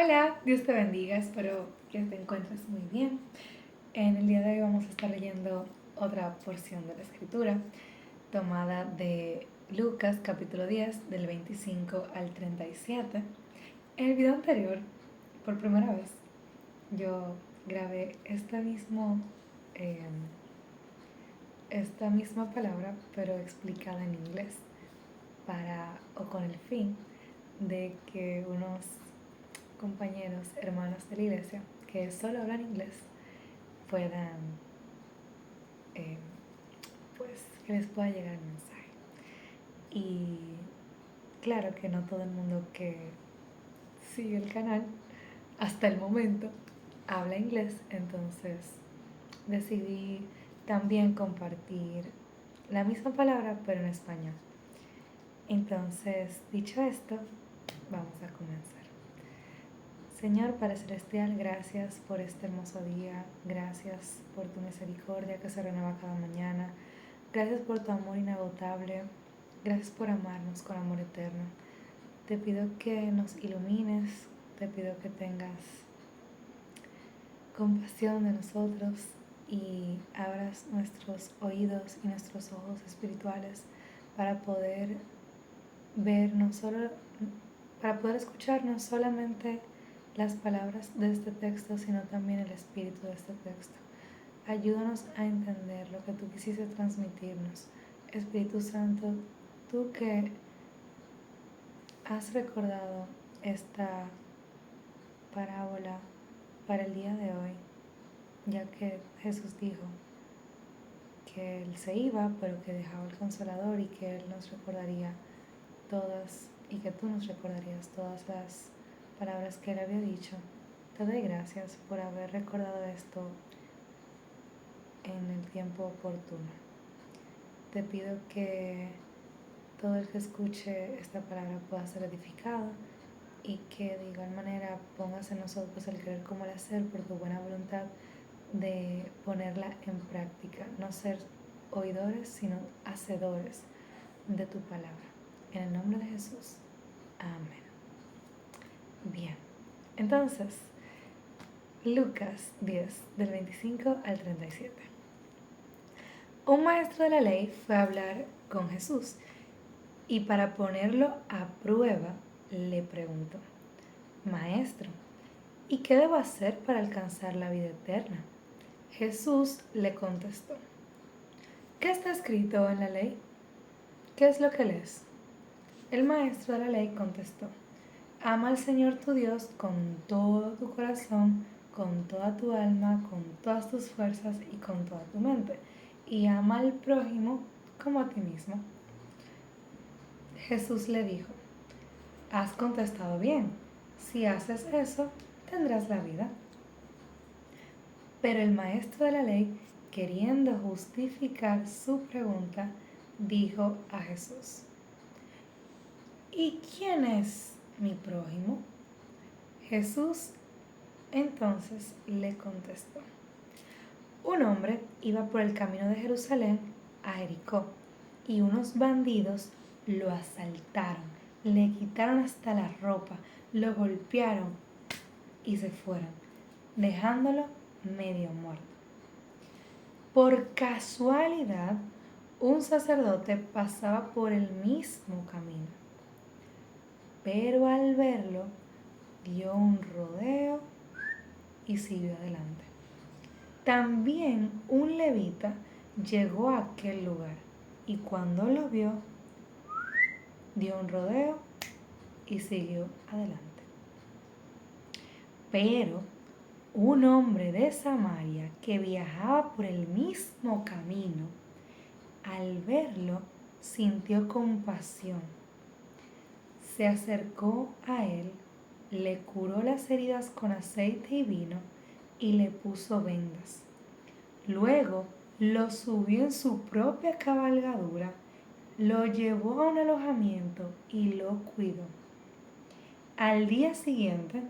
Hola, Dios te bendiga, espero que te encuentres muy bien. En el día de hoy vamos a estar leyendo otra porción de la escritura tomada de Lucas capítulo 10 del 25 al 37. En el video anterior, por primera vez, yo grabé eh, esta misma palabra pero explicada en inglés o con el fin de que unos compañeros, hermanos de la iglesia que solo hablan inglés puedan, eh, pues, que les pueda llegar el mensaje. Y claro que no todo el mundo que sigue el canal hasta el momento habla inglés, entonces decidí también compartir la misma palabra pero en español. Entonces, dicho esto, vamos a comenzar. Señor Padre Celestial, gracias por este hermoso día, gracias por tu misericordia que se renueva cada mañana, gracias por tu amor inagotable, gracias por amarnos con amor eterno. Te pido que nos ilumines, te pido que tengas compasión de nosotros y abras nuestros oídos y nuestros ojos espirituales para poder ver no solo, para poder escuchar no solamente las palabras de este texto, sino también el espíritu de este texto. Ayúdanos a entender lo que tú quisiste transmitirnos. Espíritu Santo, tú que has recordado esta parábola para el día de hoy, ya que Jesús dijo que Él se iba, pero que dejaba el Consolador y que Él nos recordaría todas, y que tú nos recordarías todas las palabras que Él había dicho. Te doy gracias por haber recordado esto en el tiempo oportuno. Te pido que todo el que escuche esta palabra pueda ser edificado y que de igual manera pongas en nosotros el querer como el hacer por tu buena voluntad de ponerla en práctica, no ser oidores sino hacedores de tu palabra. En el nombre de Jesús. Amén. Bien, entonces, Lucas 10, del 25 al 37. Un maestro de la ley fue a hablar con Jesús y para ponerlo a prueba le preguntó: Maestro, ¿y qué debo hacer para alcanzar la vida eterna? Jesús le contestó: ¿Qué está escrito en la ley? ¿Qué es lo que lees? El maestro de la ley contestó: Ama al Señor tu Dios con todo tu corazón, con toda tu alma, con todas tus fuerzas y con toda tu mente. Y ama al prójimo como a ti mismo. Jesús le dijo: Has contestado bien. Si haces eso, tendrás la vida. Pero el maestro de la ley, queriendo justificar su pregunta, dijo a Jesús: ¿Y quién es mi prójimo? Jesús entonces le contestó: Un hombre iba por el camino de Jerusalén a Jericó y unos bandidos lo asaltaron, le quitaron hasta la ropa, lo golpearon y se fueron, dejándolo medio muerto. Por casualidad, un sacerdote pasaba por el mismo camino, pero al verlo dio un rodeo y siguió adelante. También un levita llegó a aquel lugar y cuando lo vio, dio un rodeo y siguió adelante. Pero un hombre de Samaria que viajaba por el mismo camino, al verlo, sintió compasión. Se acercó a él, le curó las heridas con aceite y vino y le puso vendas. Luego lo subió en su propia cabalgadura, lo llevó a un alojamiento y lo cuidó. Al día siguiente,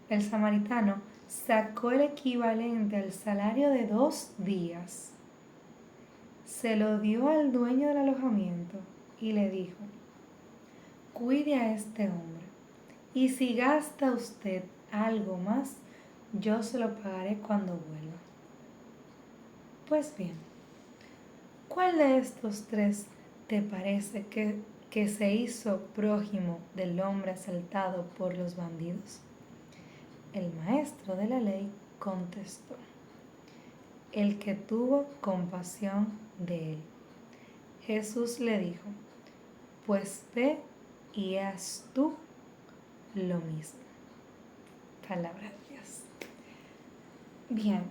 el samaritano sacó el equivalente al salario de 2 días. Se lo dio al dueño del alojamiento y le dijo: Cuide a este hombre, y si gasta usted algo más, yo se lo pagaré cuando vuelva. Pues bien, ¿cuál de estos tres te parece que se hizo prójimo del hombre asaltado por los bandidos? El maestro de la ley contestó: el que tuvo compasión de él. Jesús le dijo: pues ve y haz tú lo mismo. Palabra de Dios. Bien,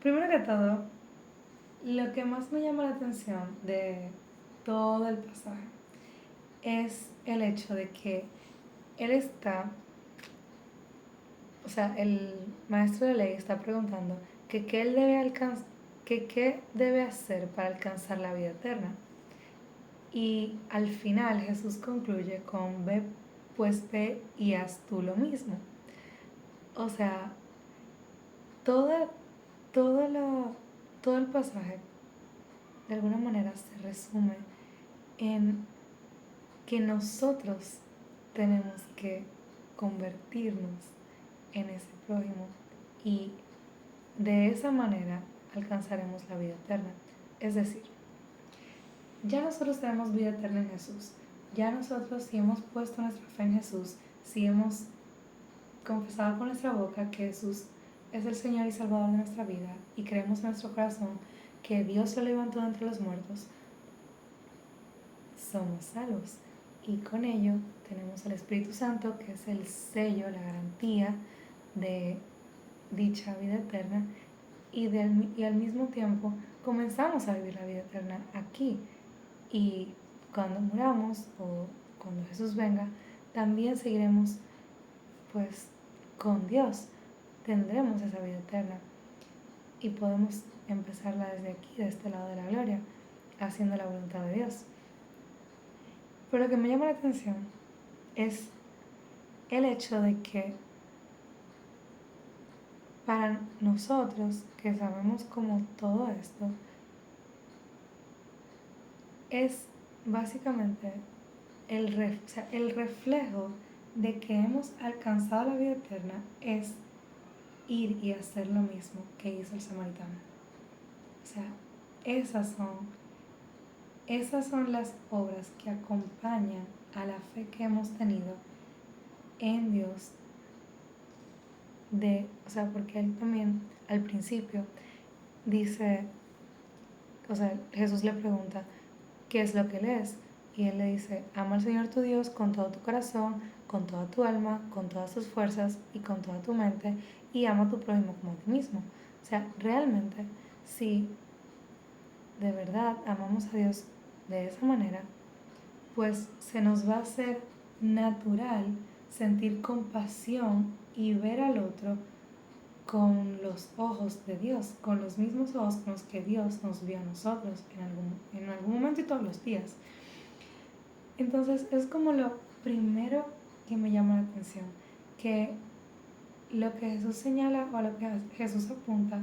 primero que todo, lo que más me llama la atención de todo el pasaje es el hecho de que él está, o sea, el maestro de ley está preguntando que qué él debe alcanzar, que qué debe hacer para alcanzar la vida eterna. Y al final Jesús concluye con ve, pues ve y haz tú lo mismo. O sea, toda, todo, todo el pasaje de alguna manera se resume en que nosotros tenemos que convertirnos en ese prójimo y de esa manera alcanzaremos la vida eterna. Es decir, ya nosotros tenemos vida eterna en Jesús. Ya nosotros, si hemos puesto nuestra fe en Jesús, si hemos confesado con nuestra boca que Jesús es el Señor y Salvador de nuestra vida y creemos en nuestro corazón que Dios lo levantó de entre los muertos, somos salvos. Y con ello tenemos al Espíritu Santo, que es el sello, la garantía de dicha vida eterna. Y al mismo tiempo comenzamos a vivir la vida eterna aquí. Y cuando muramos o cuando Jesús venga, también seguiremos pues con Dios. Tendremos esa vida eterna y podemos empezarla desde aquí, de este lado de la gloria, haciendo la voluntad de Dios. Pero lo que me llama la atención es el hecho de que para nosotros que sabemos como todo esto, es básicamente el reflejo de que hemos alcanzado la vida eterna es ir y hacer lo mismo que hizo el samaritano. O sea, esas son las obras que acompañan a la fe que hemos tenido en Dios. O sea, porque él también al principio dice, o sea, Jesús le pregunta, ¿qué es lo que lees? Y él le dice, ama al Señor tu Dios con todo tu corazón, con toda tu alma, con todas tus fuerzas y con toda tu mente, y ama a tu prójimo como a ti mismo. O sea, realmente, si de verdad amamos a Dios de esa manera, pues se nos va a hacer natural sentir compasión y ver al otro con los ojos de Dios, con los mismos ojos con los que Dios nos vio a nosotros en algún momento y todos los días. Entonces es como lo primero que me llama la atención, que lo que Jesús señala o a lo que Jesús apunta,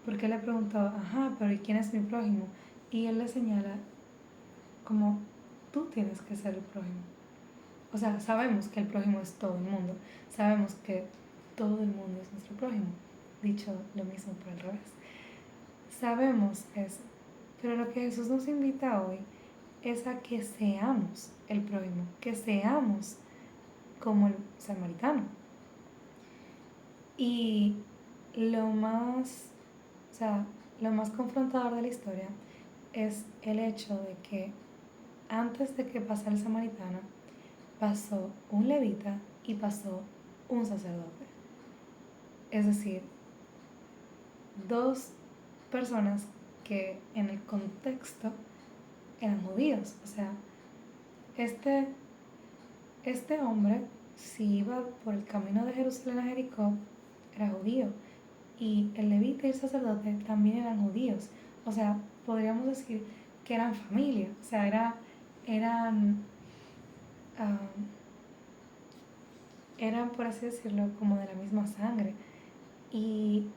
porque él le preguntó, ajá, pero ¿y quién es mi prójimo? Y él le señala como tú tienes que ser el prójimo. O sea, sabemos que el prójimo es todo el mundo, sabemos que todo el mundo es nuestro prójimo, dicho lo mismo por el revés. Sabemos eso, pero lo que Jesús nos invita hoy es a que seamos el prójimo, que seamos como el samaritano. Y lo más, o sea, lo más confrontador de la historia es el hecho de que antes de que pasara el samaritano, pasó un levita y pasó un sacerdote. Es decir, dos personas que en el contexto eran judíos. O sea, este hombre, si iba por el camino de Jerusalén a Jericó, era judío. Y el levita y el sacerdote también eran judíos. O sea, podríamos decir que eran familia. O sea, eran, por así decirlo, como de la misma sangre. Y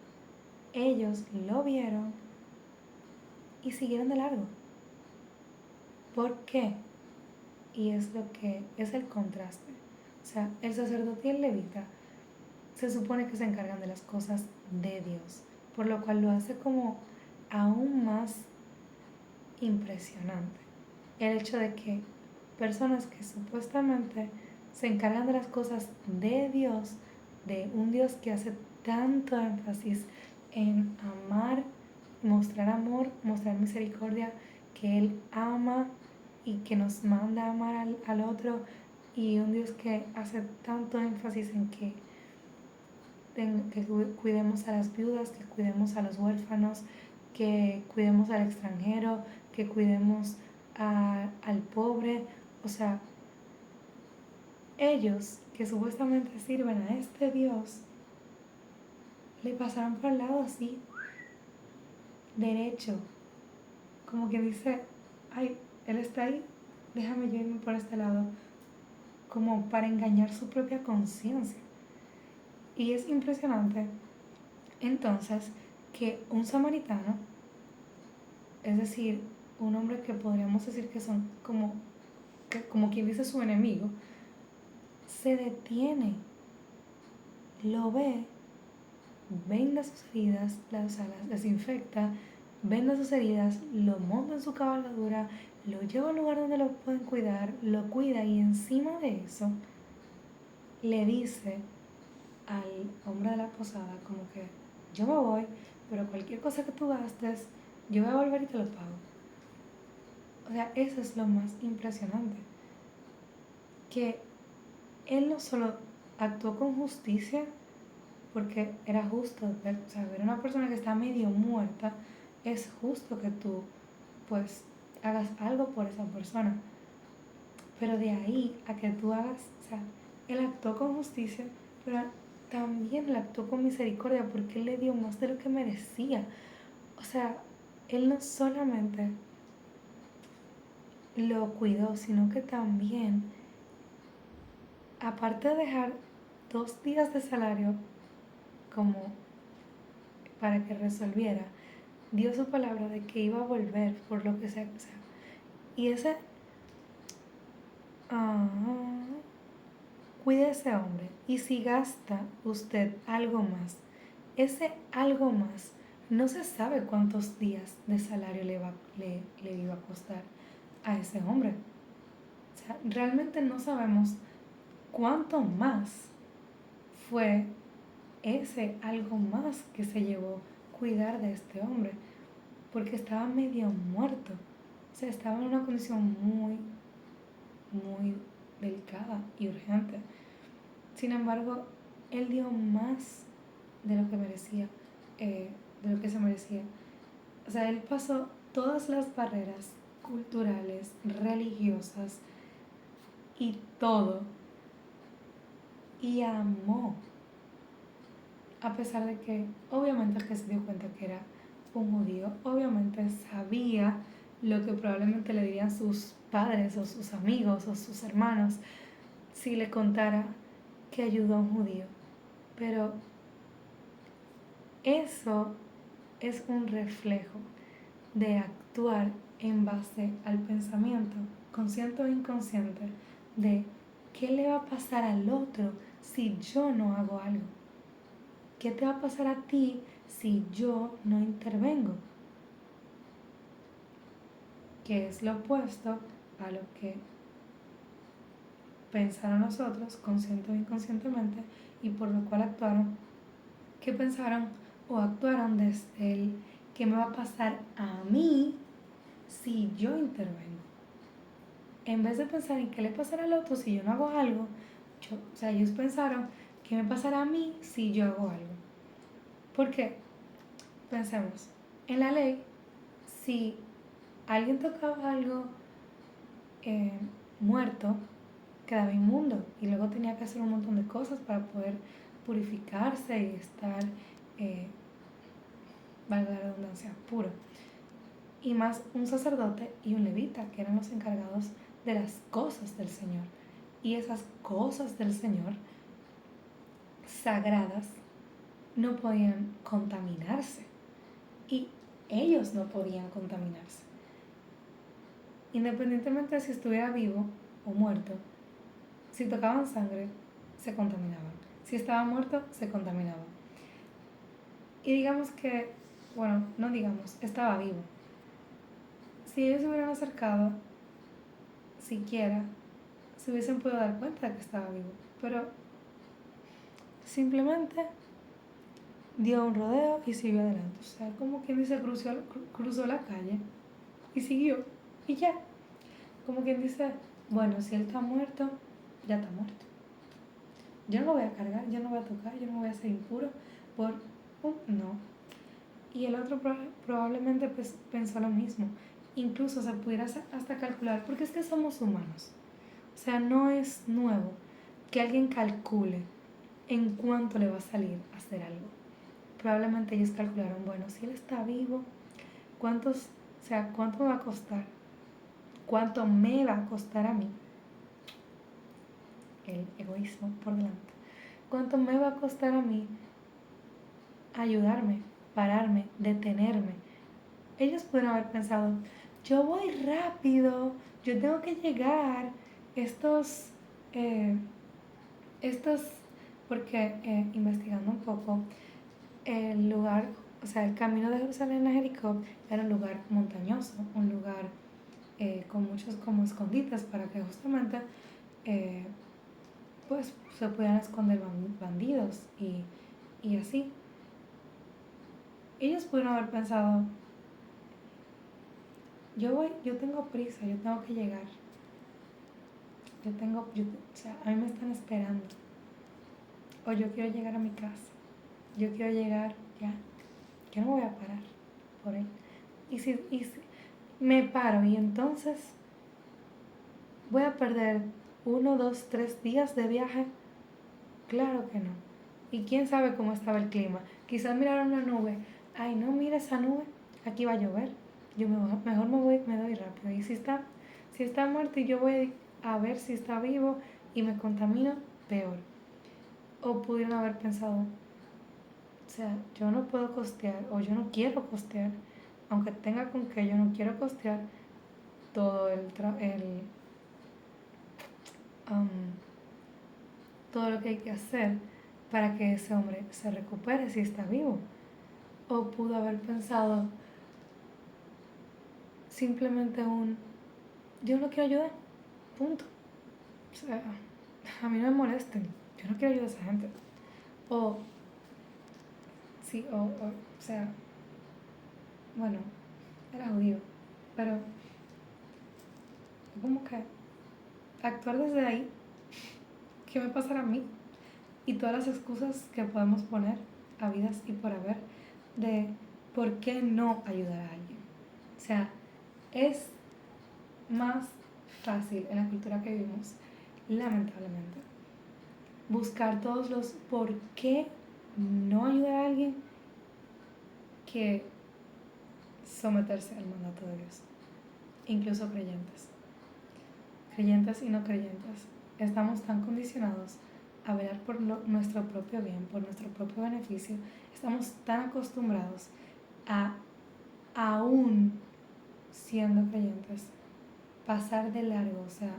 ellos lo vieron y siguieron de largo. ¿Por qué? Y es lo que es el contraste. O sea, el sacerdote y el levita se supone que se encargan de las cosas de Dios, por lo cual lo hace como aún más impresionante. El hecho de que personas que supuestamente se encargan de las cosas de Dios, de un Dios que hace tanto énfasis en amor, mostrar misericordia, que Él ama y que nos manda a amar al otro, y un Dios que hace tanto énfasis en que cuidemos a las viudas, que cuidemos a los huérfanos, que cuidemos al extranjero, que cuidemos al pobre. O sea, ellos que supuestamente sirven a este Dios, le pasaron por el lado así, derecho, como que dice, ay, él está ahí, déjame yo irme por este lado, como para engañar su propia conciencia. Y es impresionante entonces que un samaritano, es decir, un hombre que podríamos decir que son como quien dice su enemigo, se detiene, lo ve, venda sus heridas, las desinfecta, venda sus heridas, lo monta en su cabalgadura, lo lleva a un lugar donde lo pueden cuidar, lo cuida, y encima de eso le dice al hombre de la posada como que yo me voy, pero cualquier cosa que tú gastes, yo voy a volver y te lo pago. O sea, eso es lo más impresionante, que él no solo actuó con justicia, porque era justo, o sea, ver a una persona que está medio muerta, es justo que tú pues hagas algo por esa persona, pero de ahí a que tú hagas, o sea, él actuó con justicia, pero también él actuó con misericordia, porque él le dio más de lo que merecía. O sea, él no solamente lo cuidó, sino que también, aparte de dejar 2 días de salario como para que resolviera, dio su palabra de que iba a volver por lo que sea. O sea, y ese, ah, cuide a ese hombre. Y si gasta usted algo más, ese algo más no se sabe cuántos días de salario le iba a costar a ese hombre. O sea, realmente no sabemos cuánto más fue ese algo más que se llevó cuidar de este hombre, porque estaba medio muerto. O sea, estaba en una condición muy, muy delicada y urgente. Sin embargo, él dio más de lo que merecía, de lo que se merecía. O sea, él pasó todas las barreras culturales, religiosas y todo, y amó, a pesar de que obviamente que se dio cuenta que era un judío, obviamente sabía lo que probablemente le dirían sus padres o sus amigos o sus hermanos si le contara que ayudó a un judío. Pero eso es un reflejo de actuar en base al pensamiento, consciente o inconsciente, de qué le va a pasar al otro si yo no hago algo. ¿Qué te va a pasar a ti si yo no intervengo? Que es lo opuesto a lo que pensaron los otros, consciente o inconscientemente, y por lo cual actuaron. ¿Qué pensaron o actuaron desde el qué me va a pasar a mí si yo intervengo? En vez de pensar en qué le pasará al otro si yo no hago algo, o sea, ellos pensaron qué me pasará a mí si yo hago algo. Porque, pensemos, en la ley, si alguien tocaba algo muerto, quedaba inmundo y luego tenía que hacer un montón de cosas para poder purificarse y estar, valga la redundancia, puro. Y más un sacerdote y un levita, que eran los encargados de las cosas del Señor. Y esas cosas del Señor, sagradas, no podían contaminarse. Y ellos no podían contaminarse. Independientemente de si estuviera vivo o muerto, Si tocaban sangre, se contaminaban. Si estaba muerto, se contaminaba. Y digamos que, bueno, no digamos, estaba vivo. Si ellos se hubieran acercado, siquiera, se hubiesen podido dar cuenta de que estaba vivo. Pero simplemente dio un rodeo y siguió adelante. O sea, como quien dice, cruzó la calle y siguió. Y ya. Como quien dice, bueno, si él está muerto, ya está muerto. Yo no lo voy a cargar, yo no voy a tocar, yo no voy a ser impuro por un no. Y el otro probablemente pues, pensó lo mismo. Incluso se pudiera hasta calcular, porque es que somos humanos. O sea, no es nuevo que alguien calcule en cuánto le va a salir a hacer algo. Probablemente ellos calcularon, bueno, si él está vivo, ¿cuánto me va a costar? ¿Cuánto me va a costar a mí? El egoísmo por delante. ¿Cuánto me va a costar a mí ayudarme, pararme, detenerme? Ellos pudieron haber pensado, yo voy rápido, yo tengo que llegar, eh, estos, porque investigando un poco, el lugar, o sea, el camino de Jerusalén a Jericó era un lugar montañoso, un lugar con muchos como escondites para que justamente eh, pues se pudieran esconder bandidos y así. Ellos pudieron haber pensado, yo tengo prisa, yo tengo que llegar, o sea, a mí me están esperando, o yo quiero llegar a mi casa, yo quiero llegar ya, yo no voy a parar por él. Y si me paro y entonces voy a perder 1, 2, 3 días de viaje, claro que no. Y quién sabe cómo estaba el clima. Quizás miraron una nube, ay no, mira esa nube, aquí va a llover, mejor me doy rápido. Y si está muerto y yo voy a ver si está vivo y me contamino, peor. O pudieron haber pensado, o sea, yo no puedo costear o yo no quiero costear, aunque tenga con que yo no quiero costear todo um, todo lo que hay que hacer para que ese hombre se recupere si está vivo. O pudo haber pensado simplemente yo no quiero ayudar, punto. O sea, a mí no me molesten, yo no quiero ayudar a esa gente. O, sí, o sea, bueno, era judío, pero como que actuar desde ahí, ¿qué me pasará a mí? Y todas las excusas que podemos poner habidas y por haber de por qué no ayudar a alguien. O sea, es más fácil en la cultura que vivimos, lamentablemente, buscar todos los por qué no ayudar a alguien que someterse al mandato de Dios. Incluso creyentes y no creyentes, estamos tan condicionados a velar por nuestro propio bien, por nuestro propio beneficio, estamos tan acostumbrados a, aún siendo creyentes, pasar de largo, o sea,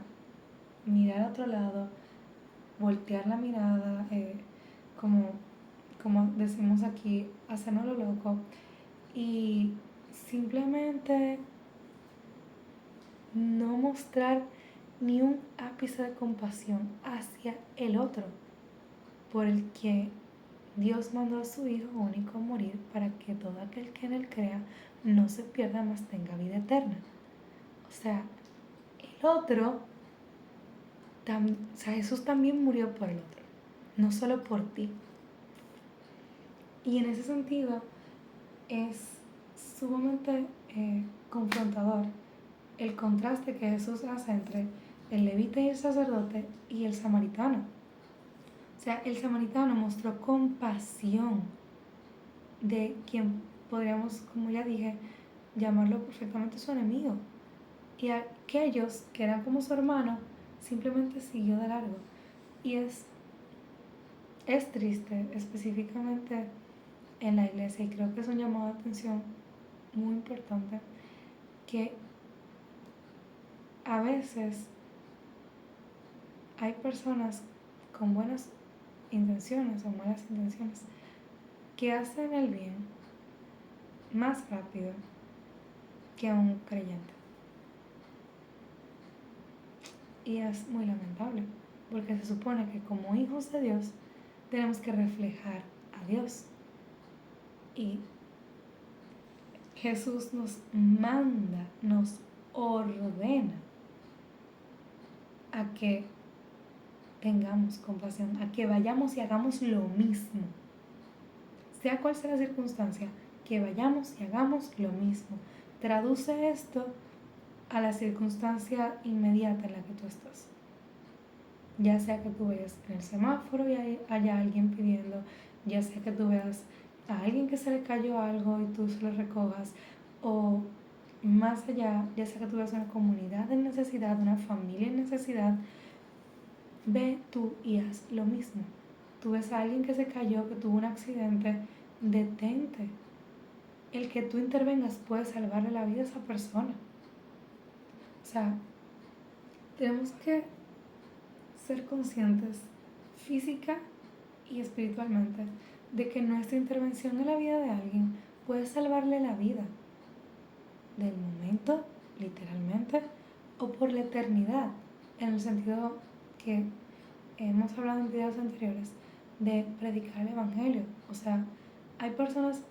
mirar a otro lado, voltear la mirada, como decimos aquí, hacernos lo loco y simplemente no mostrar ni un ápice de compasión hacia el otro, por el que Dios mandó a su Hijo único a morir para que todo aquel que en él crea no se pierda, mas tenga vida eterna. O sea, el otro, o sea, Jesús también murió por el otro, no solo por ti. Y en ese sentido es sumamente confrontador el contraste que Jesús hace entre el levita y el sacerdote y el samaritano. O sea, el samaritano mostró compasión de quien podríamos, como ya dije, llamarlo perfectamente su enemigo. Y aquellos que eran como su hermano, simplemente siguió de largo. Y es triste, específicamente en la iglesia, y creo que es un llamado de atención muy importante, que a veces hay personas con buenas intenciones o malas intenciones que hacen el bien más rápido que un creyente. Y es muy lamentable, porque se supone que como hijos de Dios tenemos que reflejar a Dios. Y Jesús nos manda, nos ordena a que tengamos compasión, a que vayamos y hagamos lo mismo. Sea cual sea la circunstancia, que vayamos y hagamos lo mismo. Traduce esto a la circunstancia inmediata en la que tú estás. Ya sea que tú veas en el semáforo y haya alguien pidiendo, ya sea que tú veas a alguien que se le cayó algo y tú se lo recojas, o más allá, ya sea que tú veas una comunidad en necesidad, una familia en necesidad, ve tú y haz lo mismo. Tú ves a alguien que se cayó, que tuvo un accidente, detente. El que tú intervengas puede salvarle la vida a esa persona. O sea, tenemos que ser conscientes física y espiritualmente de que nuestra intervención en la vida de alguien puede salvarle la vida del momento, literalmente, o por la eternidad, en el sentido que hemos hablado en videos anteriores de predicar el evangelio. O sea, hay personas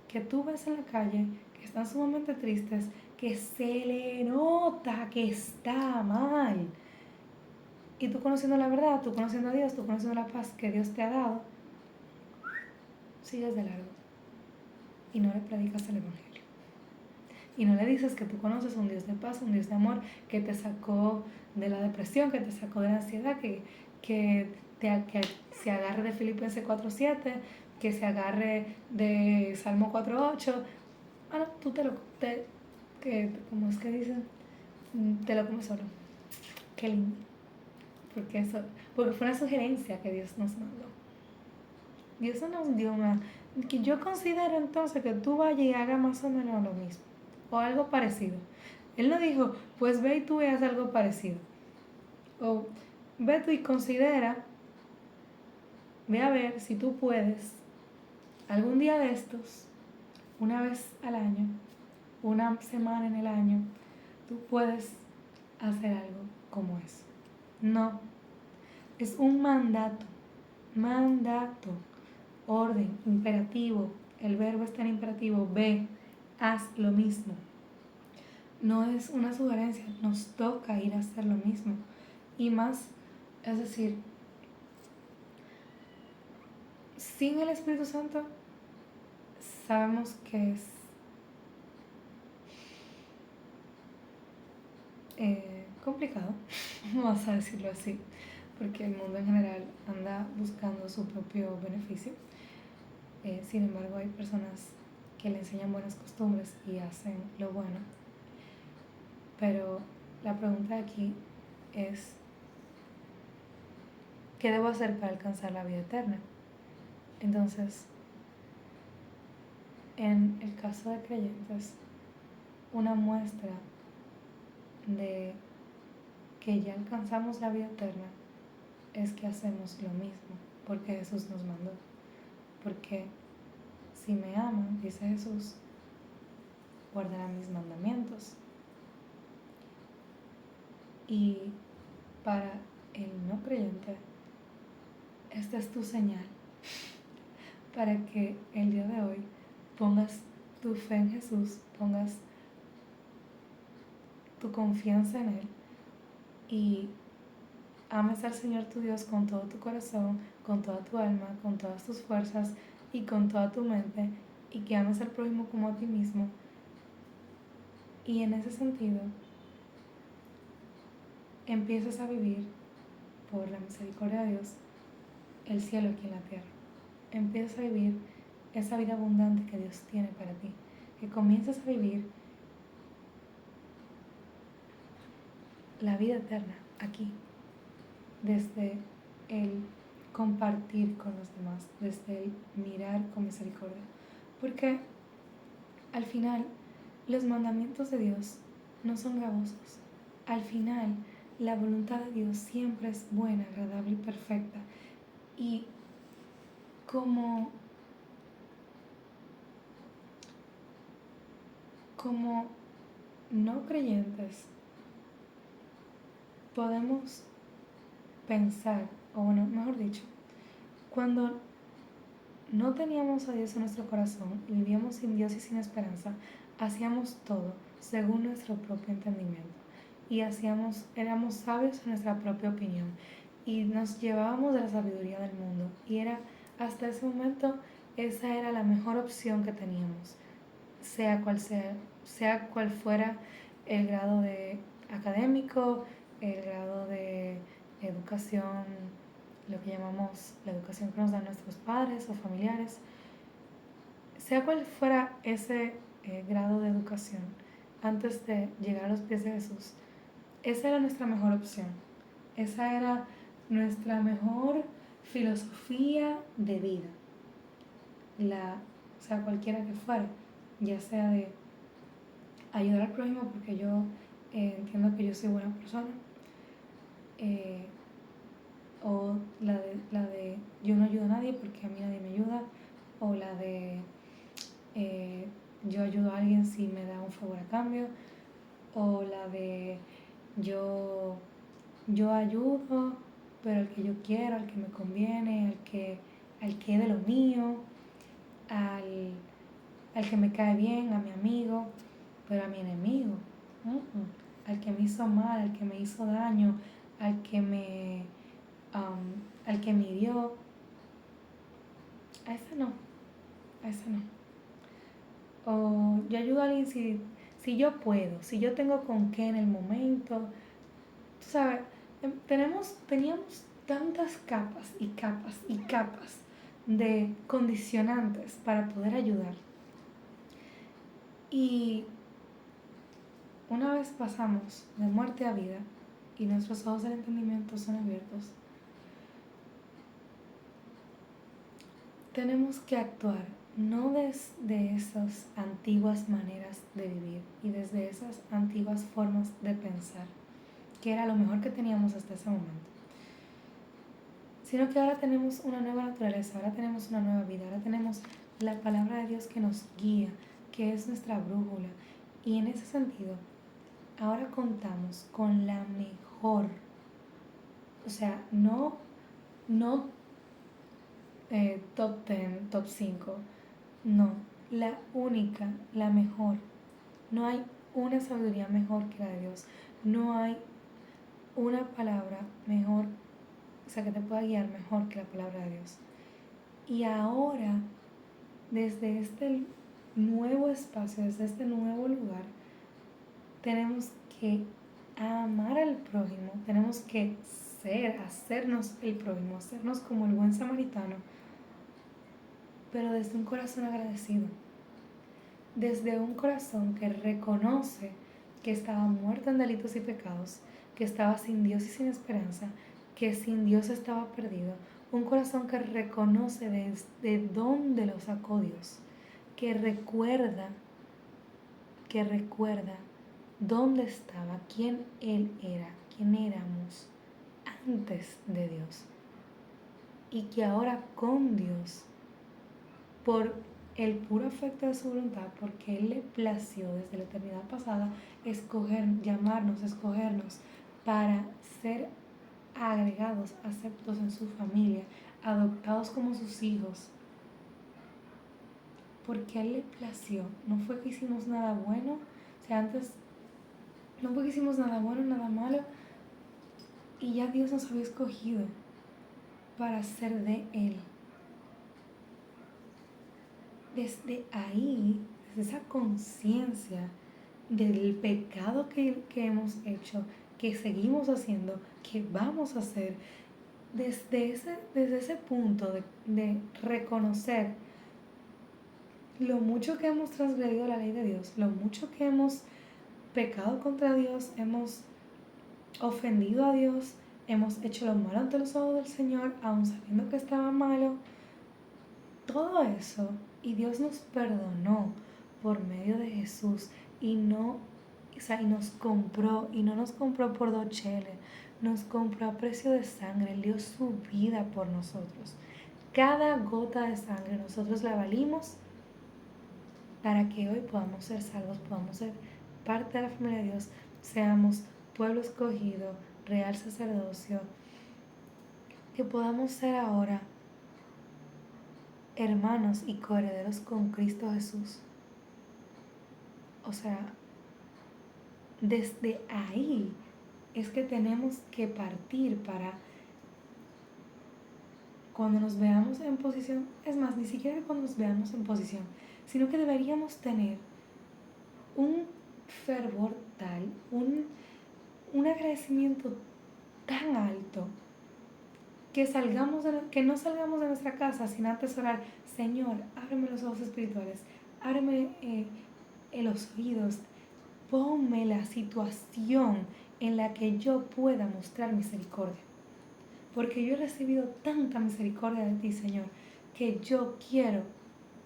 que tú ves en la calle que están sumamente tristes, que se le nota que está mal. Y tú conociendo la verdad, tú conociendo a Dios, tú conociendo la paz que Dios te ha dado, sigues de largo y no le predicas el evangelio. Y no le dices que tú conoces un Dios de paz, un Dios de amor, que te sacó de la depresión, que te sacó de la ansiedad, que se agarre de Filipenses 4:7, que se agarre de Salmo 4:8. Ah, no, tú ¿cómo es que dicen? Te lo comes solo. Qué lindo. Porque fue una sugerencia que Dios nos mandó. Dios no nos dio una... Que yo considero entonces que tú vayas y hagas más o menos lo mismo. O algo parecido. Él no dijo, pues ve y tú y haz algo parecido. O ve tú y considera, ve a ver si tú puedes, algún día de estos, una vez al año, una semana en el año, tú puedes hacer algo como eso. No, es un mandato, orden, imperativo. El verbo está en imperativo, ve, haz lo mismo. No es una sugerencia, nos toca ir a hacer lo mismo. Y más, es decir, sin el Espíritu Santo sabemos que es complicado, vamos a decirlo así, porque el mundo en general anda buscando su propio beneficio. Sin embargo, hay personas que le enseñan buenas costumbres y hacen lo bueno. Pero la pregunta aquí es, ¿qué debo hacer para alcanzar la vida eterna? Entonces, en el caso de creyentes, una muestra de que ya alcanzamos la vida eterna es que hacemos lo mismo, porque Jesús nos mandó. Porque si me aman, dice Jesús, guardarán mis mandamientos. Y para el no creyente, esta es tu señal para que el día de hoy pongas tu fe en Jesús, pongas tu confianza en Él y ames al Señor tu Dios con todo tu corazón, con toda tu alma, con todas tus fuerzas y con toda tu mente, y que ames al prójimo como a ti mismo. Y en ese sentido, empiezas a vivir, por la misericordia de Dios, el cielo aquí en la tierra. Empiezas a vivir esa vida abundante que Dios tiene para ti. Que comiences a vivir la vida eterna aquí, desde el compartir con los demás, desde el mirar con misericordia. Porque al final, los mandamientos de Dios no son gravosos. Al final, La voluntad de Dios siempre es buena, agradable y perfecta. Y como no creyentes, podemos pensar, o bueno, mejor dicho, cuando no teníamos a Dios en nuestro corazón y vivíamos sin Dios y sin esperanza, hacíamos todo según nuestro propio entendimiento y éramos sabios en nuestra propia opinión y nos llevábamos de la sabiduría del mundo y era hasta ese momento esa era la mejor opción que teníamos, sea cual fuera el grado de académico, el grado de educación, lo que llamamos la educación que nos dan nuestros padres o familiares, sea cual fuera ese grado de educación, antes de llegar a los pies de Jesús, esa era nuestra mejor opción, esa era nuestra mejor filosofía de vida, o sea, cualquiera que fuera, ya sea de ayudar al prójimo porque yo entiendo que yo soy buena persona, eh, o la de yo no ayudo a nadie porque a mí nadie me ayuda, o la de yo ayudo a alguien si me da un favor a cambio, o la de yo ayudo, pero al que yo quiero, al que me conviene, al que es de lo mío, al que me cae bien, a mi amigo, pero a mi enemigo, al que me hizo mal, al que me hizo daño, al que al que me hirió, a ese no, a ese no. O yo ayudo a alguien si yo puedo, si yo tengo con qué en el momento. Tú sabes, teníamos tantas capas y capas y capas de condicionantes para poder ayudar. Y una vez pasamos de muerte a vida y nuestros ojos del entendimiento son abiertos, tenemos que actuar no desde esas antiguas maneras de vivir y desde esas antiguas formas de pensar, que era lo mejor que teníamos hasta ese momento, sino que ahora tenemos una nueva naturaleza, ahora tenemos una nueva vida, ahora tenemos la palabra de Dios que nos guía, que es nuestra brújula. Y en ese sentido, ahora contamos con la mejor, o sea, no top 10, top 5, no, la única, la mejor. No hay una sabiduría mejor que la de Dios, no hay una palabra mejor, o sea, que te pueda guiar mejor que la palabra de Dios. Y ahora, desde este nuevo espacio, desde este nuevo lugar, tenemos que amar al prójimo, tenemos que hacernos el prójimo, hacernos como el buen samaritano, pero desde un corazón agradecido, desde un corazón que reconoce que estaba muerto en delitos y pecados, que estaba sin Dios y sin esperanza, que sin Dios estaba perdido, un corazón que reconoce de dónde lo sacó Dios, que recuerda dónde estaba, quién Él era, quién éramos antes de Dios. Y que ahora con Dios, por el puro afecto de su voluntad, porque Él le plació desde la eternidad pasada escogernos para ser agregados, aceptos en su familia, adoptados como sus hijos. Porque a Él le plació, no fue que hicimos nada bueno, o sea, antes no fue que hicimos nada bueno, nada malo, y ya Dios nos había escogido para ser de Él. Desde ahí, desde esa conciencia del pecado que hemos hecho, que seguimos haciendo, que vamos a hacer, desde ese punto de reconocer lo mucho que hemos transgredido la ley de Dios, lo mucho que hemos pecado contra Dios, hemos ofendido a Dios, hemos hecho lo malo ante los ojos del Señor, aun sabiendo que estaba malo, todo eso, y Dios nos perdonó por medio de Jesús y O sea, y nos compró, y no nos compró por 2 cheles, nos compró a precio de sangre, Él dio su vida por nosotros. Cada gota de sangre nosotros la valimos para que hoy podamos ser salvos, podamos ser parte de la familia de Dios, seamos pueblo escogido, real sacerdocio, que podamos ser ahora hermanos y coherederos con Cristo Jesús. O sea, desde ahí es que tenemos que partir para cuando nos veamos en posición, es más, ni siquiera cuando nos veamos en posición, sino que deberíamos tener un fervor tal, un agradecimiento tan alto, que no salgamos de nuestra casa sin antes orar: Señor, ábreme los ojos espirituales, ábreme los oídos, ponme la situación en la que yo pueda mostrar misericordia. Porque yo he recibido tanta misericordia de ti, Señor, que yo quiero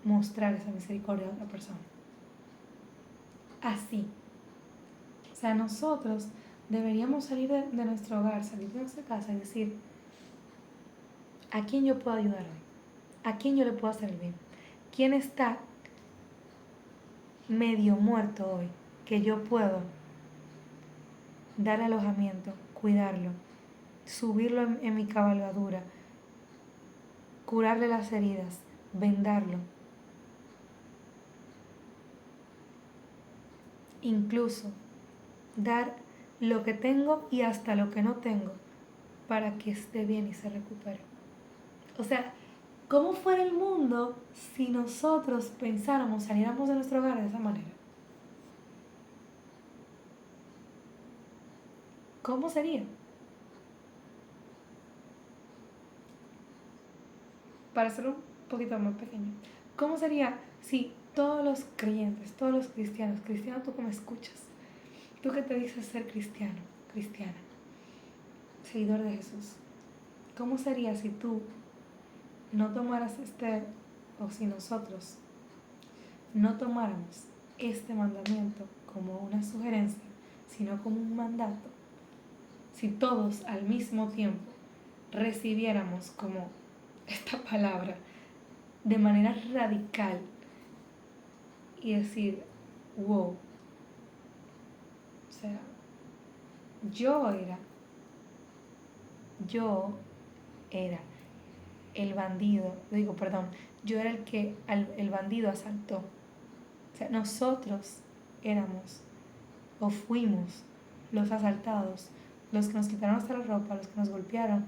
mostrar esa misericordia a otra persona. Así. O sea, nosotros deberíamos salir de nuestro hogar, salir de nuestra casa y decir: ¿a quién yo puedo ayudar hoy? ¿A quién yo le puedo hacer el bien? ¿Quién está medio muerto hoy que yo puedo dar alojamiento, cuidarlo, subirlo en mi cabalgadura, curarle las heridas, vendarlo? Incluso dar lo que tengo y hasta lo que no tengo para que esté bien y se recupere. O sea, ¿cómo fuera el mundo si nosotros pensáramos, saliéramos de nuestro hogar de esa manera? ¿Cómo sería? Para hacerlo un poquito más pequeño, ¿cómo sería si todos los creyentes, todos los cristianos, tú que me escuchas, tú que te dices ser cristiano, cristiana, seguidor de Jesús, ¿cómo sería si tú no tomaras o si nosotros no tomáramos este mandamiento como una sugerencia, sino como un mandato? Si todos al mismo tiempo recibiéramos como esta palabra de manera radical y decir: wow, o sea, yo era el bandido, yo era el bandido asaltó. O sea, nosotros éramos o fuimos los asaltados, los que nos quitaron hasta la ropa, los que nos golpearon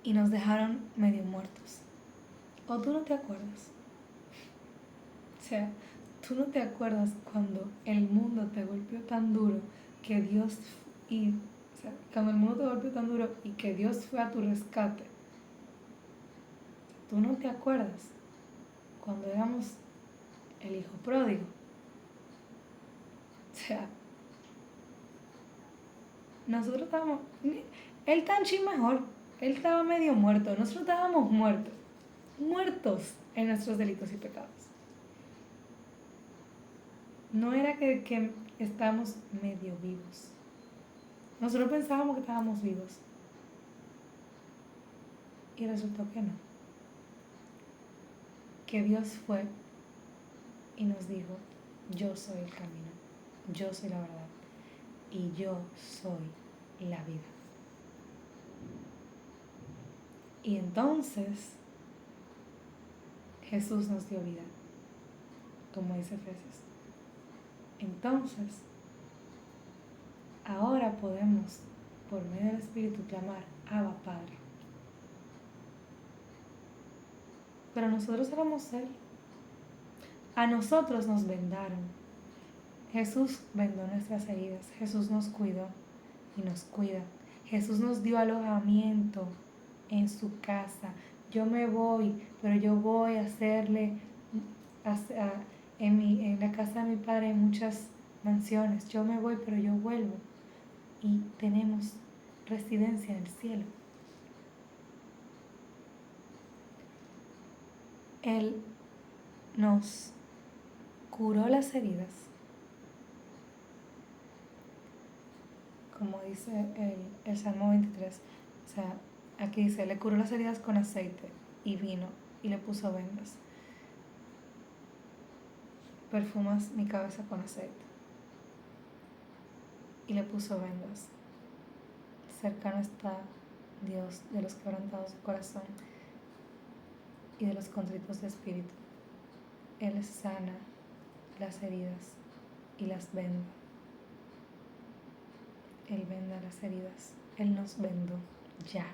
y nos dejaron medio muertos. ¿O tú no te acuerdas? O sea, tú no te acuerdas cuando el mundo te golpeó tan duro que cuando el mundo te golpeó tan duro y que Dios fue a tu rescate. Tú no te acuerdas cuando éramos el hijo pródigo. O sea, nosotros estábamos, él estaba un chin mejor, él estaba medio muerto, nosotros estábamos muertos en nuestros delitos y pecados. No era que estábamos medio vivos. Nosotros pensábamos que estábamos vivos. Y resultó que no. Que Dios fue y nos dijo: yo soy el camino, yo soy la verdad y yo soy la vida. Y entonces Jesús nos dio vida, como dice Efesios. Entonces, ahora podemos, por medio del Espíritu, clamar: Abba, Padre. Pero nosotros éramos Él. A nosotros nos vendaron. Jesús vendó nuestras heridas. Jesús nos cuidó y nos cuida. Jesús nos dio alojamiento en su casa. Yo me voy, pero yo voy a hacerle en la casa de mi Padre hay muchas mansiones. Yo me voy, pero yo vuelvo. Y tenemos residencia en el cielo. Él nos curó las heridas como dice el Salmo 23. O sea, aquí dice, le curó las heridas con aceite y vino y le puso vendas. Perfumas mi cabeza con aceite y le puso vendas. Cercano está Dios de los quebrantados de corazón y de los contritos de espíritu. Él sana las heridas y las venda. Él venda las heridas. Él nos vendó ya.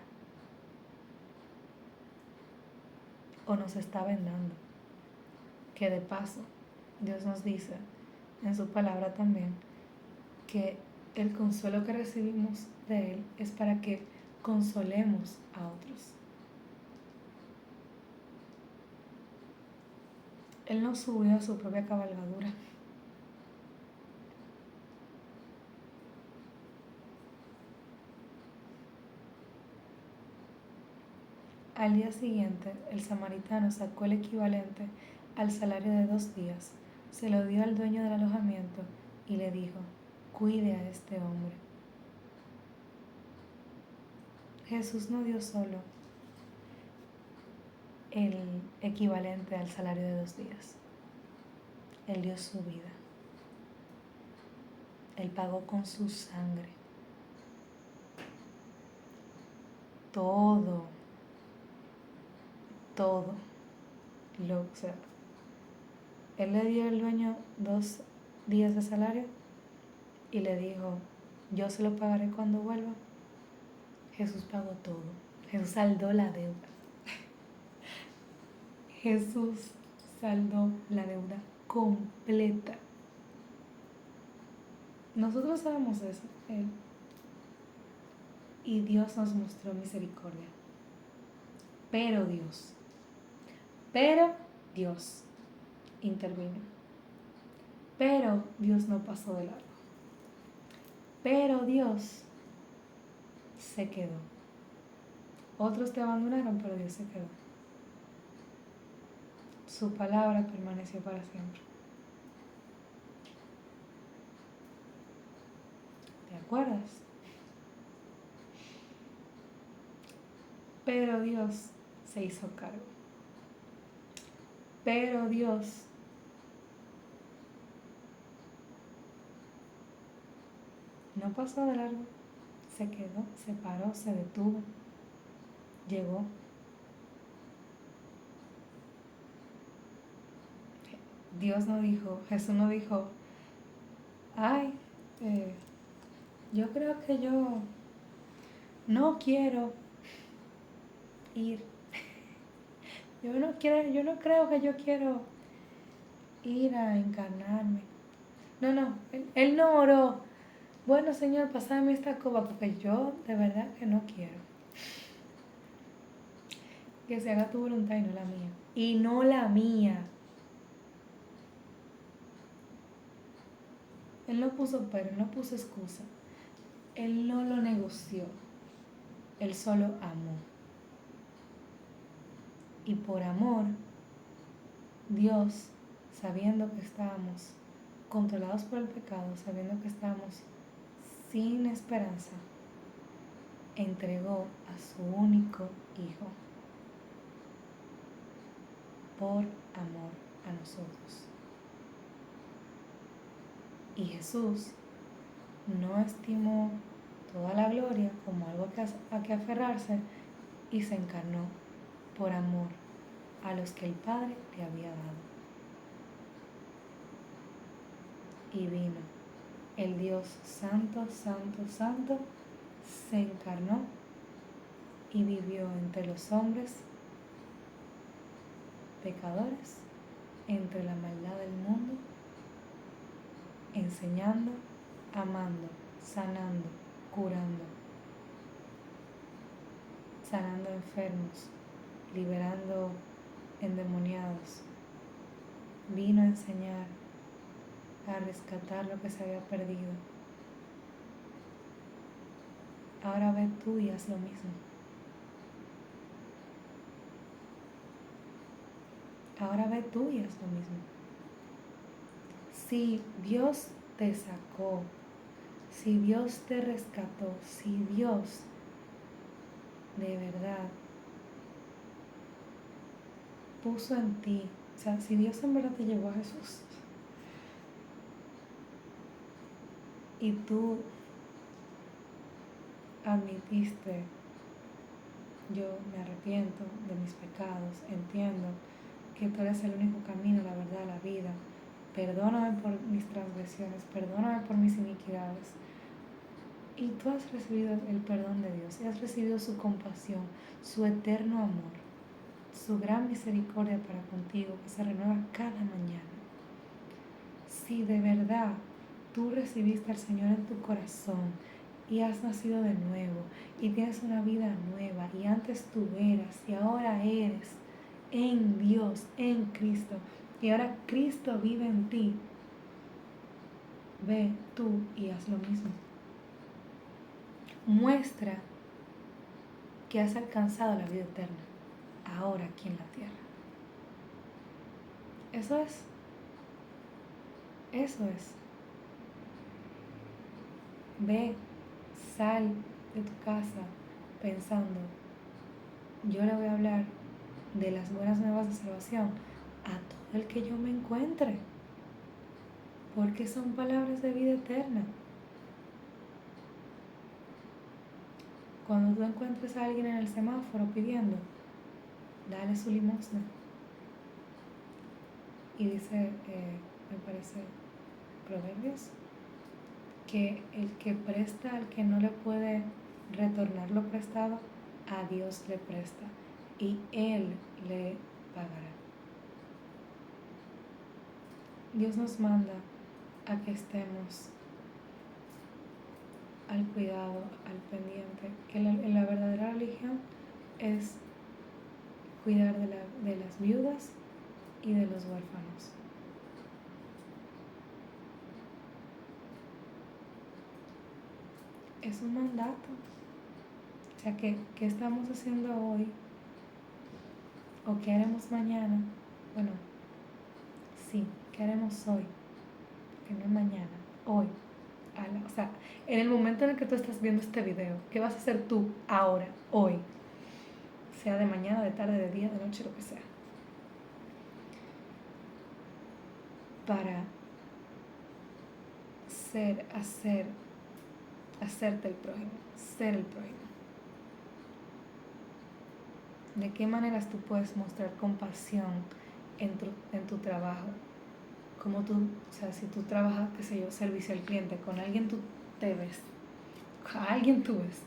O nos está vendando. Que de paso, Dios nos dice en su palabra también que el consuelo que recibimos de Él es para que consolemos a otros. Él no subió a su propia cabalgadura. Al día siguiente, el samaritano sacó el equivalente al salario de 2 días, se lo dio al dueño del alojamiento y le dijo, cuide a este hombre. Jesús no dio solo el equivalente al salario de 2 días. Él dio su vida. Él pagó con su sangre. Todo. O sea, él le dio al dueño 2 días de salario y le dijo, yo se lo pagaré cuando vuelva. Jesús pagó todo. Jesús saldó la deuda. Jesús saldó la deuda completa. Nosotros sabemos eso, Él. Y Dios nos mostró misericordia. Pero Dios intervino. Pero Dios no pasó de largo. Pero Dios se quedó. Otros te abandonaron, pero Dios se quedó. Su palabra permaneció para siempre. ¿Te acuerdas? Pero Dios se hizo cargo. Pero Dios no pasó de largo. Se quedó, se paró, se detuvo. Llegó. Dios no dijo, Jesús no dijo, ay, yo creo que yo no quiero ir. Yo no creo que yo quiero ir a encarnarme. No, él no oró. Bueno, Señor, pásame esta copa porque yo de verdad que no quiero. Que se haga tu voluntad y no la mía. Y no la mía. Él no puso pero, él no puso excusa. Él no lo negoció. Él solo amó. Y por amor, Dios, sabiendo que estábamos controlados por el pecado, sabiendo que estábamos sin esperanza, entregó a su único Hijo por amor a nosotros. Y Jesús no estimó toda la gloria como algo a que aferrarse y se encarnó por amor a los que el Padre le había dado. Y vino el Dios santo, santo, santo, se encarnó y vivió entre los hombres pecadores, entre la maldad del mundo, enseñando, amando, sanando, curando, sanando enfermos, liberando endemoniados. Vino a enseñar, a rescatar lo que se había perdido. Ahora ve tú y haz lo mismo. Ahora ve tú y haz lo mismo. Si Dios te sacó Si Dios te rescató, si Dios de verdad puso en ti, o sea, si Dios en verdad te llevó a Jesús y tú admitiste, yo me arrepiento de mis pecados, entiendo que tú eres el único camino, la verdad, la vida, perdóname por mis transgresiones, perdóname por mis iniquidades, y tú has recibido el perdón de Dios y has recibido su compasión, su eterno amor, su gran misericordia para contigo que se renueva cada mañana. Si de verdad tú recibiste al Señor en tu corazón y has nacido de nuevo y tienes una vida nueva y antes tú eras y ahora eres en Dios, en Cristo, y ahora Cristo vive en ti, ve tú y haz lo mismo. Muestra que has alcanzado la vida eterna ahora aquí en la tierra. Eso es. Ve, sal de tu casa pensando, yo le voy a hablar de las buenas nuevas de salvación a todo el que yo me encuentre, porque son palabras de vida eterna. Cuando tú encuentres a alguien en el semáforo pidiendo, dale su limosna. Y dice, me parece, Proverbios, que el que presta al que no le puede retornar lo prestado, a Dios le presta y Él le pagará. Dios nos manda a que estemos al cuidado, al pendiente, que la verdadera religión es cuidar de las viudas y de los huérfanos. Es un mandato. O sea, ¿qué estamos haciendo hoy? ¿O qué haremos mañana? Bueno, sí, ¿qué haremos hoy? Que no mañana, hoy. O sea, en el momento en el que tú estás viendo este video, ¿qué vas a hacer tú ahora, hoy? Sea de mañana, de tarde, de día, de noche, lo que sea. Para hacerte el prójimo, ser el prójimo. ¿De qué maneras tú puedes mostrar compasión en tu trabajo? Como tú, o sea, si tú trabajas, qué sé yo, servicio al cliente, con alguien tú te ves, con alguien tú ves.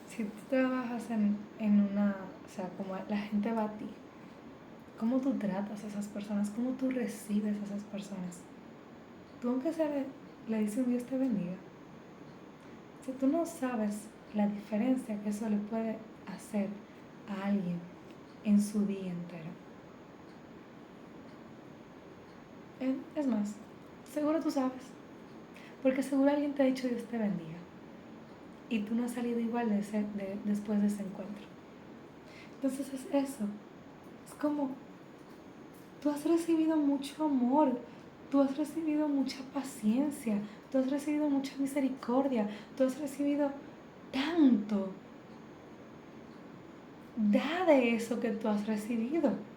Si tú trabajas en una, o sea, como la gente va a ti, ¿cómo tú tratas a esas personas? ¿Cómo tú recibes a esas personas? Tú aunque sea le dices un Dios te bendiga. Si tú no sabes la diferencia que eso le puede hacer a alguien en su día entero. Es más, seguro tú sabes, porque seguro alguien te ha dicho Dios te bendiga y tú no has salido igual después de ese encuentro. Entonces es eso, es como tú has recibido mucho amor, tú has recibido mucha paciencia, tú has recibido mucha misericordia, tú has recibido tanto. Da de eso que tú has recibido.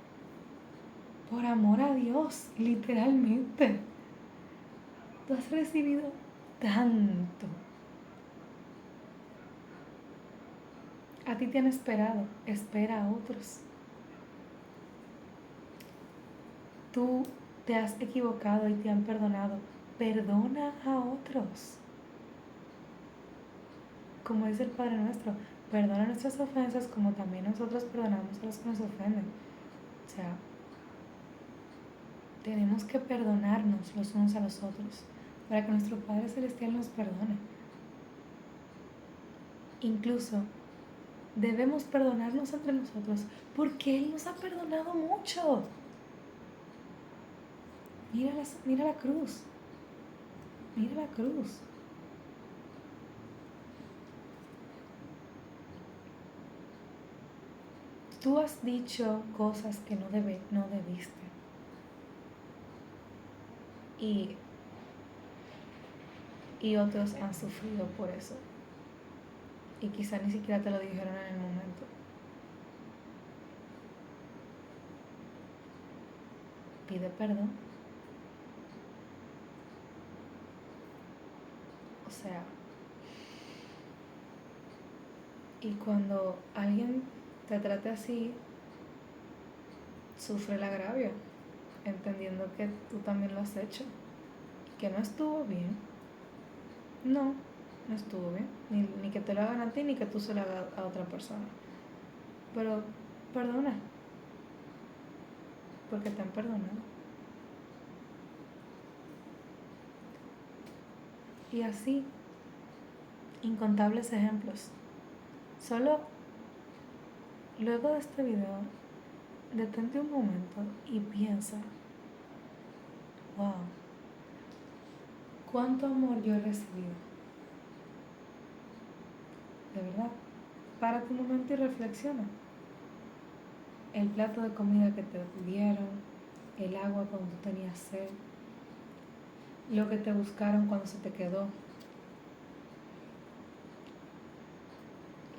Por amor a Dios, literalmente. Tú has recibido tanto. A ti te han esperado, espera a otros. Tú te has equivocado y te han perdonado, perdona a otros. Como dice el Padre Nuestro, perdona nuestras ofensas como también nosotros perdonamos a los que nos ofenden. O sea, tenemos que perdonarnos los unos a los otros para que nuestro Padre Celestial nos perdone. Incluso debemos perdonarnos entre nosotros porque Él nos ha perdonado mucho. Mira la cruz. Mira la cruz. Tú has dicho cosas que no debiste. y otros han sufrido por eso. Y quizá ni siquiera te lo dijeron en el momento. Pide perdón. O sea, y cuando alguien te trate así, sufre el agravio, entendiendo que tú también lo has hecho, que no estuvo bien. No estuvo bien, ni que te lo hagan a ti, ni que tú se lo hagas a otra persona. Pero perdona, porque te han perdonado. Y así, incontables ejemplos. Solo luego de este video, detente un momento y piensa, wow, cuánto amor yo he recibido. De verdad, párate un momento y reflexiona. El plato de comida que te dieron, el agua cuando tú tenías sed, lo que te buscaron cuando se te quedó,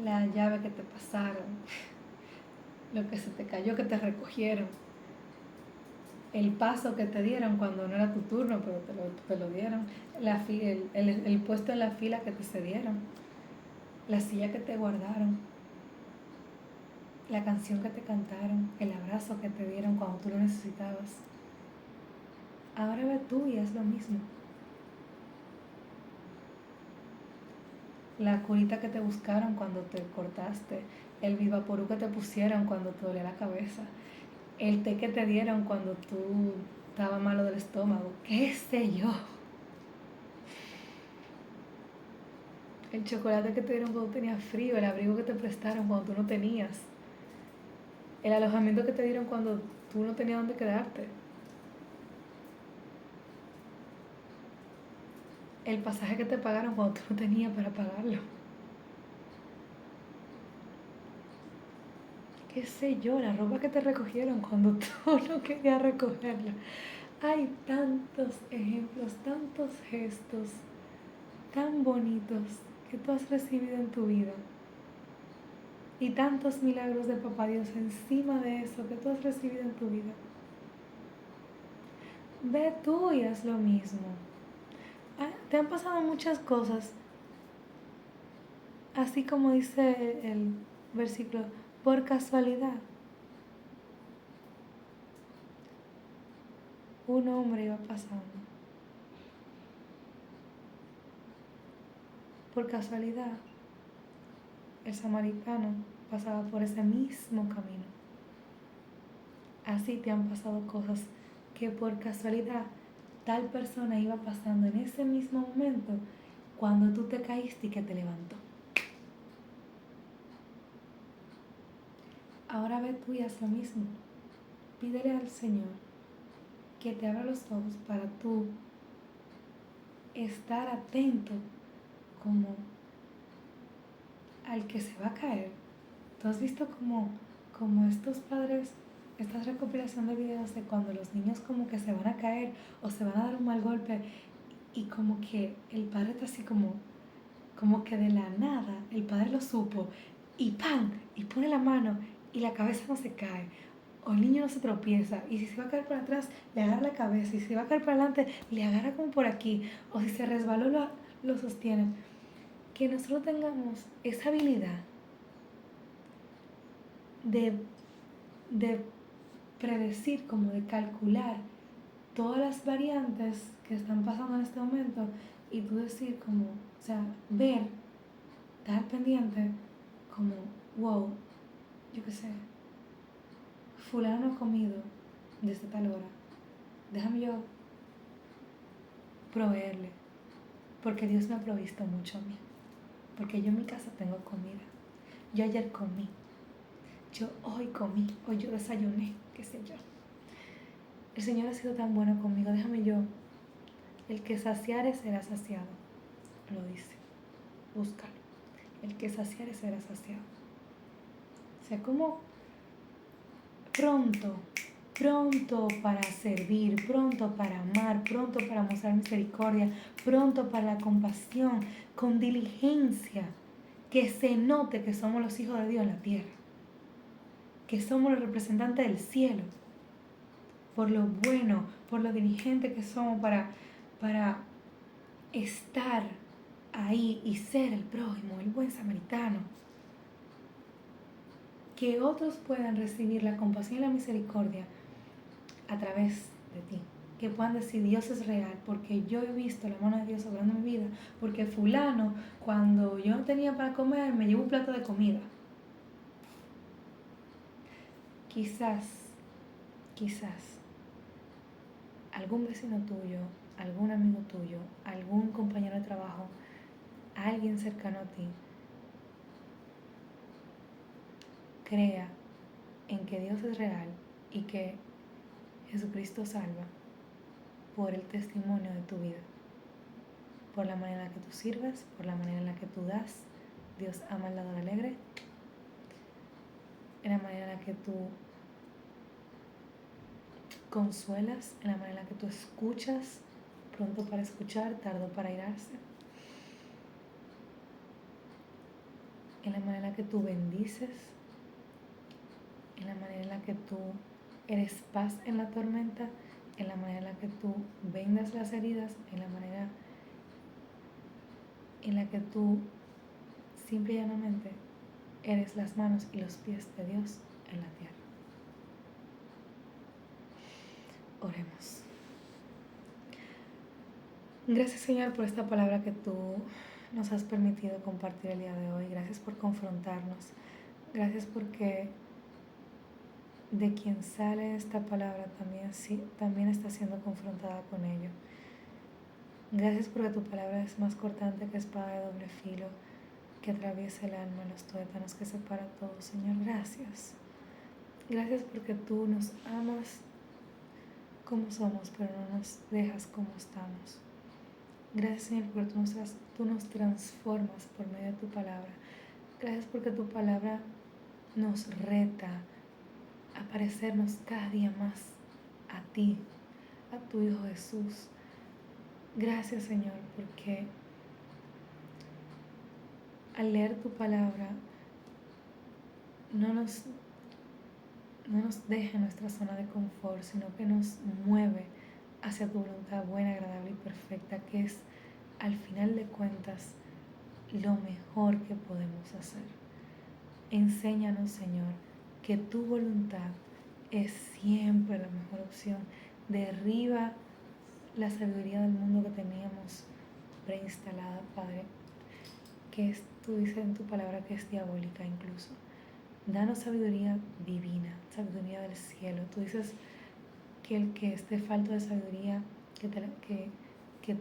la llave que te pasaron, lo que se te cayó que te recogieron, el paso que te dieron cuando no era tu turno pero te lo dieron, el puesto en la fila que te cedieron, la silla que te guardaron, la canción que te cantaron, el abrazo que te dieron cuando tú lo necesitabas. Ahora ve tú y haz lo mismo. La curita que te buscaron cuando te cortaste, el Vivaporú que te pusieron cuando te dolía la cabeza, el té que te dieron cuando tú estabas malo del estómago, qué sé yo. El chocolate que te dieron cuando tenías frío, el abrigo que te prestaron cuando tú no tenías, el alojamiento que te dieron cuando tú no tenías dónde quedarte, el pasaje que te pagaron cuando tú no tenías para pagarlo. Qué sé yo, la ropa que te recogieron cuando tú no querías recogerla. Hay tantos ejemplos, tantos gestos tan bonitos que tú has recibido en tu vida. Y tantos milagros de Papá Dios encima de eso que tú has recibido en tu vida. Ve tú y haz lo mismo. Te han pasado muchas cosas, así como dice el versículo, por casualidad. Un hombre iba pasando. Por casualidad, el samaritano pasaba por ese mismo camino. Así te han pasado cosas que por casualidad tal persona iba pasando en ese mismo momento cuando tú te caíste y que te levantó. Ahora ve tú y haz lo mismo. Pídele al Señor que te abra los ojos para tú estar atento como al que se va a caer. ¿Tú has visto como estos padres, esta recopilación de videos de cuando los niños como que se van a caer o se van a dar un mal golpe y como que el padre está así como que de la nada el padre lo supo y ¡pam! Y pone la mano y la cabeza no se cae o el niño no se tropieza y si se va a caer para atrás le agarra la cabeza y si va a caer para adelante le agarra como por aquí o si se resbaló lo sostiene. Que nosotros tengamos esa habilidad de predecir, como de calcular todas las variantes que están pasando en este momento y tú decir como, o sea, ver, estar pendiente como, wow, yo qué sé, fulano no ha comido desde tal hora, déjame yo proveerle, porque Dios me ha provisto mucho a mí, porque yo en mi casa tengo comida, yo ayer comí, yo hoy comí, hoy yo desayuné, qué sé yo. El Señor ha sido tan bueno conmigo, déjame yo. El que saciare será saciado, lo dice. Búscalo. El que saciare será saciado. O sea, como pronto pronto para servir, pronto para amar, pronto para mostrar misericordia, pronto para la compasión, con diligencia, que se note que somos los hijos de Dios en la tierra, que somos los representantes del cielo, por lo bueno, por lo diligente que somos para estar ahí y ser el prójimo, el buen samaritano. Que otros puedan recibir la compasión y la misericordia a través de ti. Que puedan decir, Dios es real, porque yo he visto la mano de Dios obrando en mi vida, porque fulano, cuando yo no tenía para comer, me llevó un plato de comida. Quizás, algún vecino tuyo, algún amigo tuyo, algún compañero de trabajo, alguien cercano a ti, crea en que Dios es real y que Jesucristo salva por el testimonio de tu vida, por la manera en la que tú sirves, por la manera en la que tú das. Dios ama al dador alegre, en la manera en la que tú consuelas, en la manera en la que tú escuchas, pronto para escuchar, tardo para irarse, en la manera en la que tú bendices, en la manera en la que tú eres paz en la tormenta, en la manera en la que tú vendas las heridas, en la manera en la que tú simple y llanamente eres las manos y los pies de Dios en la tierra. Oremos. Gracias, Señor, por esta palabra que tú nos has permitido compartir el día de hoy. Gracias por confrontarnos. Gracias porque de quien sale esta palabra también está siendo confrontada con ello. Gracias porque tu palabra es más cortante que espada de doble filo, que atraviesa el alma, los tuétanos, que separa todo. Señor, gracias. Gracias porque tú nos amas como somos, pero no nos dejas como estamos. Gracias, Señor, porque tú nos transformas por medio de tu palabra. Gracias porque tu palabra nos reta a parecernos cada día más a ti, a tu Hijo Jesús. Gracias, Señor, porque al leer tu palabra no nos deja en nuestra zona de confort, sino que nos mueve hacia tu voluntad buena, agradable y perfecta, que es, al final de cuentas, lo mejor que podemos hacer. Enséñanos, Señor, que tu voluntad es siempre la mejor opción. Derriba la sabiduría del mundo que teníamos preinstalada, Padre, que tú dices en tu palabra que es diabólica incluso. Danos sabiduría divina, sabiduría del cielo. Tú dices que el que esté falto de sabiduría, que te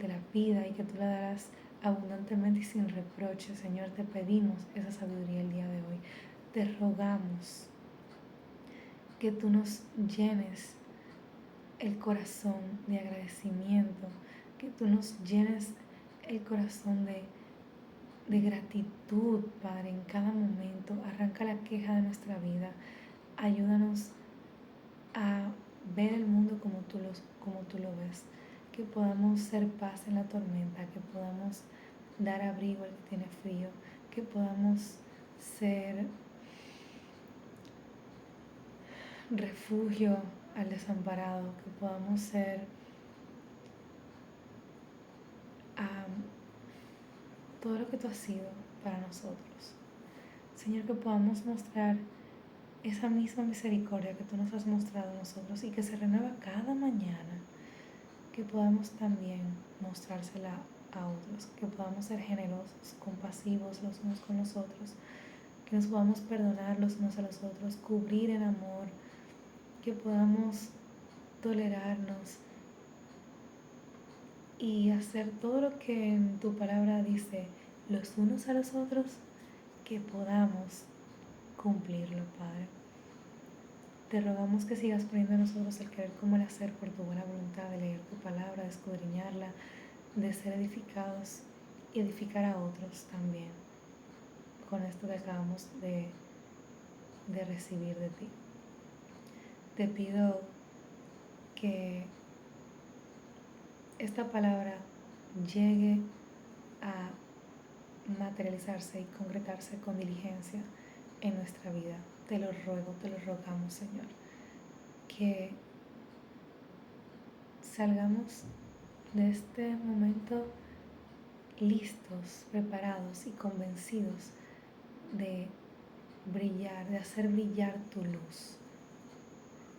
la pida y que tú la darás abundantemente y sin reproche. Señor, te pedimos esa sabiduría el día de hoy. Te rogamos que tú nos llenes el corazón de agradecimiento, que tú nos llenes el corazón de gratitud, Padre, en cada momento. Arranca la queja de nuestra vida. Ayúdanos a ver el mundo como tú lo ves. Que podamos ser paz en la tormenta, que podamos dar abrigo al que tiene frío, que podamos ser refugio al desamparado, que podamos ser todo lo que tú has sido para nosotros. Señor, que podamos mostrar esa misma misericordia que tú nos has mostrado a nosotros y que se renueva cada mañana, que podamos también mostrársela a otros, que podamos ser generosos, compasivos los unos con los otros, que nos podamos perdonar los unos a los otros, cubrir en amor, que podamos tolerarnos y hacer todo lo que en tu palabra dice los unos a los otros, que podamos cumplirlo, Padre. Te rogamos que sigas poniendo en nosotros el querer como el hacer por tu buena voluntad, de leer tu palabra, de escudriñarla, de ser edificados y edificar a otros también con esto que acabamos de recibir de ti. Te pido que esta palabra llegue a materializarse y concretarse con diligencia en nuestra vida. Te lo ruego, te lo rogamos, Señor, que salgamos de este momento listos, preparados y convencidos de brillar, de hacer brillar tu luz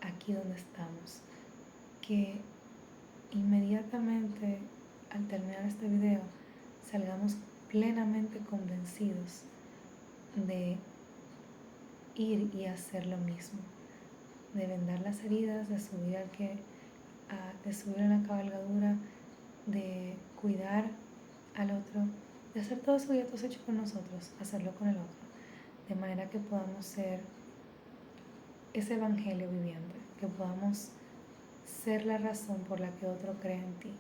aquí donde estamos. Que inmediatamente al terminar este video salgamos plenamente convencidos de ir y hacer lo mismo, de vendar las heridas, de subir de subir en la cabalgadura, de cuidar al otro, de hacer todo eso que ya tú has hecho con nosotros, hacerlo con el otro, de manera que podamos ser ese evangelio viviente, que podamos ser la razón por la que otro cree en ti,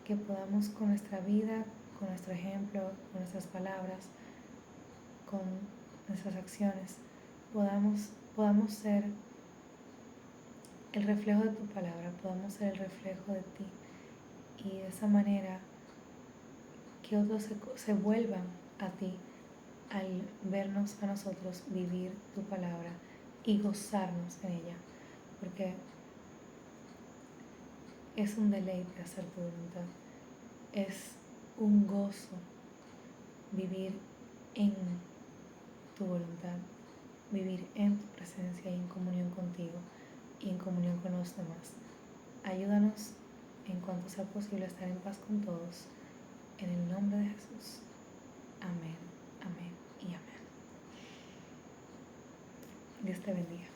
que podamos con nuestra vida, con nuestro ejemplo, con nuestras palabras, con nuestras acciones, podamos ser el reflejo de tu palabra, podamos ser el reflejo de ti, y de esa manera que otros se vuelvan a ti al vernos a nosotros vivir tu palabra y gozarnos en ella, porque es un deleite hacer tu voluntad, es un gozo vivir en tu voluntad, vivir en tu presencia y en comunión contigo y en comunión con los demás. Ayúdanos en cuanto sea posible a estar en paz con todos, en el nombre de Jesús. Amén, amén y amén. Dios te bendiga.